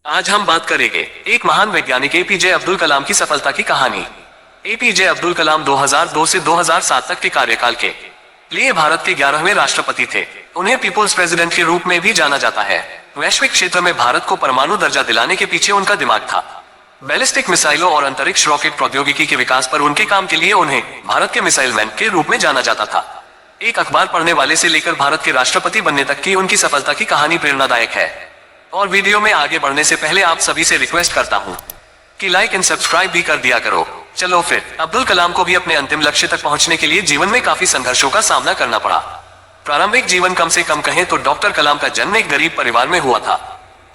आज हम बात करेंगे एक महान वैज्ञानिक एपीजे अब्दुल कलाम की सफलता की कहानी। एपीजे अब्दुल कलाम 2002 से 2007 तक के कार्यकाल के लिए भारत के 11वें राष्ट्रपति थे। उन्हें पीपुल्स प्रेसिडेंट के रूप में भी जाना जाता है। वैश्विक क्षेत्र में भारत को परमाणु दर्जा दिलाने के पीछे उनका दिमाग था। बैलिस्टिक मिसाइलों और अंतरिक्ष रॉकेट प्रौद्योगिकी के विकास पर उनके काम के लिए उन्हें भारत के मिसाइल मैन के रूप में जाना जाता था। एक अखबार पढ़ने वाले से लेकर भारत के राष्ट्रपति बनने तक की उनकी सफलता की कहानी प्रेरणादायक है। और वीडियो में आगे बढ़ने से पहले आप सभी से रिक्वेस्ट करता हूँ कि लाइक एंड सब्सक्राइब भी कर दिया करो। चलो फिर, अब्दुल कलाम को भी अपने अंतिम लक्ष्य तक पहुंचने के लिए जीवन में काफी संघर्षों का सामना करना पड़ा। प्रारंभिक जीवन कम से कम कहें तो डॉक्टर कलाम का जन्म एक गरीब परिवार में हुआ था।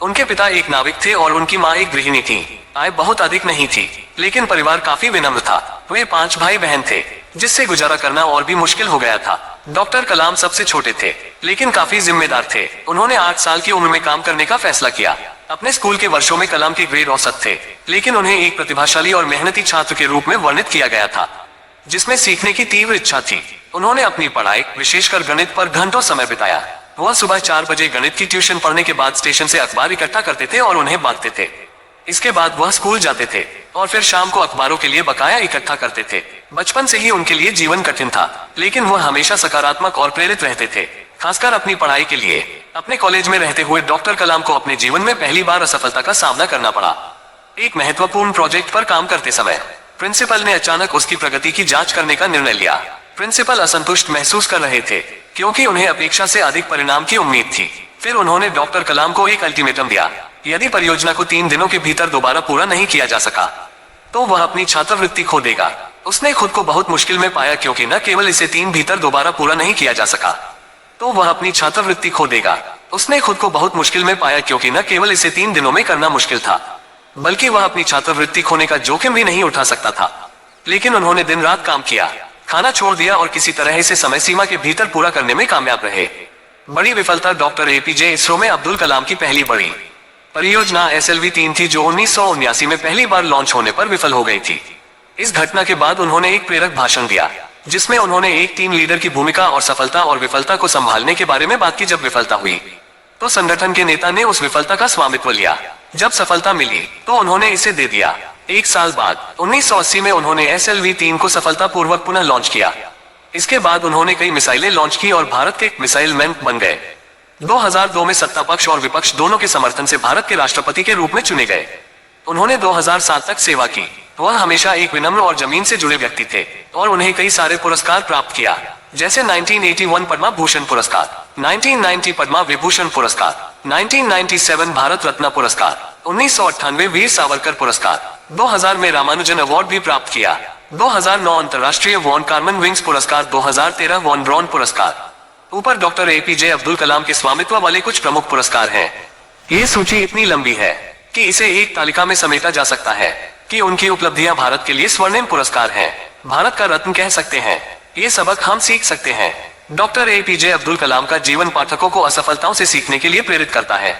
उनके पिता एक नाविक थे और उनकी माँ एक गृहिणी थी। आय बहुत अधिक नहीं थी, लेकिन परिवार काफी विनम्र था। वे 5 भाई बहन थे, जिससे गुजारा करना और भी मुश्किल हो गया था। डॉक्टर कलाम सबसे छोटे थे, लेकिन काफी जिम्मेदार थे। उन्होंने 8 साल की उम्र में काम करने का फैसला किया। अपने स्कूल के वर्षों में कलाम के ग्रेड औसत थे, लेकिन उन्हें एक प्रतिभाशाली और मेहनती छात्र के रूप में वर्णित किया गया था, जिसमें सीखने की तीव्र इच्छा थी। उन्होंने अपनी पढ़ाई, विशेषकर गणित पर घंटों समय बिताया। वह सुबह 4 बजे गणित की ट्यूशन पढ़ने के बाद स्टेशन से अखबार इकट्ठा करते थे और उन्हें बांटते थे। इसके बाद वह स्कूल जाते थे और फिर शाम को अखबारों के लिए बकाया इकट्ठा करते थे। बचपन से ही उनके लिए जीवन कठिन था, लेकिन वह हमेशा सकारात्मक और प्रेरित रहते थे, खासकर अपनी पढ़ाई के लिए। अपने कॉलेज में रहते हुए डॉक्टर कलाम को अपने जीवन में पहली बार असफलता का सामना करना पड़ा। एक महत्वपूर्ण प्रोजेक्ट पर काम करते समय प्रिंसिपल ने अचानक उसकी प्रगति की जांच करने का निर्णय लिया। प्रिंसिपल असंतुष्ट महसूस कर रहे थे, क्योंकि उन्हें अपेक्षा से अधिक परिणाम की उम्मीद थी। फिर उन्होंने डॉक्टर कलाम को एक अल्टीमेटम दिया। यदि परियोजना को 3 दिनों के भीतर दोबारा पूरा नहीं किया जा सका, तो वह अपनी छात्रवृत्ति खो देगा। उसने खुद को बहुत मुश्किल में पाया, क्योंकि न केवल इसे 3 भीतर दोबारा पूरा नहीं किया जा सका, तो वह अपनी छात्रवृत्ति खो देगा। उसने खुद को बहुत मुश्किल में पाया, क्योंकि न केवल इसे 3 दिनों में करना मुश्किल था, बल्कि वह अपनी छात्रवृत्ति खोने का जोखिम भी नहीं उठा सकता था। लेकिन उन्होंने दिन रात काम किया, खाना छोड़ दिया और किसी तरह इसे समय सीमा के भीतर पूरा करने में कामयाब रहे। बड़ी विफलता डॉक्टर एपीजे इसरो में अब्दुल कलाम की पहली बड़ी परियोजना SLV-3 थी, जो 1979 में पहली बार लॉन्च होने पर विफल हो गई थी। इस घटना के बाद उन्होंने एक प्रेरक भाषण दिया, जिसमें उन्होंने एक टीम लीडर की भूमिका और सफलता और विफलता को संभालने के बारे में बात की। जब विफलता हुई, तो संगठन के नेता ने उस विफलता का स्वामित्व लिया। जब सफलता मिली, तो उन्होंने इसे दे दिया। 1 साल बाद 1980 में उन्होंने SLV-3 को सफलतापूर्वक पुनः लॉन्च किया। इसके बाद उन्होंने कई मिसाइलें लॉन्च की और भारत के मिसाइल मैन बन गए। 2002 में सत्ता पक्ष और विपक्ष दोनों के समर्थन से भारत के राष्ट्रपति के रूप में चुने गए। उन्होंने 2007 तक सेवा की। वह हमेशा एक विनम्र और जमीन से जुड़े व्यक्ति थे और उन्हें कई सारे पुरस्कार प्राप्त किया, जैसे 1981 पद्म भूषण पुरस्कार, 1990 पद्म विभूषण पुरस्कार, 1997 भारत रत्न पुरस्कार, 1998 वीर सावरकर पुरस्कार, 2000 में रामानुजन अवार्ड भी प्राप्त किया, 2009 अंतर्राष्ट्रीय वॉन कार्मन विंग्स पुरस्कार, 2013 वॉन ब्रॉन पुरस्कार। ऊपर डॉक्टर एपीजे अब्दुल कलाम के स्वामित्व वाले कुछ प्रमुख पुरस्कार हैं। ये सूची इतनी लंबी है कि इसे एक तालिका में समेटा जा सकता है कि उनकी उपलब्धियां भारत के लिए स्वर्णिम पुरस्कार हैं। भारत का रत्न कह सकते हैं। ये सबक हम सीख सकते हैं। डॉक्टर एपीजे अब्दुल कलाम का जीवन पाठकों को असफलताओं से सीखने के लिए प्रेरित करता है।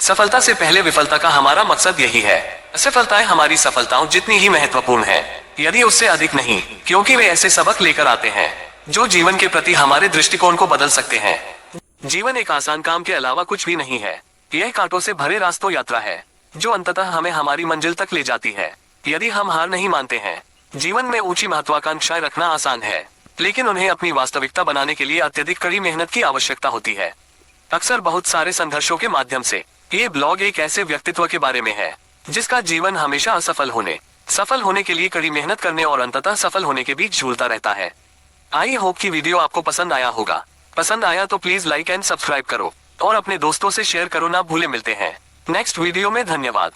सफलता से पहले विफलता का हमारा मकसद यही है। असफलताएं हमारी सफलताओं जितनी ही महत्वपूर्ण है, यदि उससे अधिक नहीं, क्योंकि वे ऐसे सबक लेकर आते हैं जो जीवन के प्रति हमारे दृष्टिकोण को बदल सकते हैं। जीवन एक आसान काम के अलावा कुछ भी नहीं है। यह कांटों से भरे रास्तों यात्रा है, जो अंततः हमें हमारी मंजिल तक ले जाती है। यदि हम हार नहीं मानते हैं। जीवन में ऊंची महत्वाकांक्षाएं रखना आसान है, लेकिन उन्हें अपनी वास्तविकता बनाने के लिए अत्यधिक कड़ी मेहनत की आवश्यकता होती है, अक्सर बहुत सारे संघर्षों के माध्यम से। ये ब्लॉग एक ऐसे व्यक्तित्व के बारे में है, जिसका जीवन हमेशा सफल होने के लिए कड़ी मेहनत करने और अंततः सफल होने के बीच झूलता रहता है। आई होप कि वीडियो आपको पसंद आया होगा। पसंद आया तो प्लीज लाइक एंड सब्सक्राइब करो और अपने दोस्तों से शेयर करो ना भूले। मिलते हैं नेक्स्ट वीडियो में। धन्यवाद।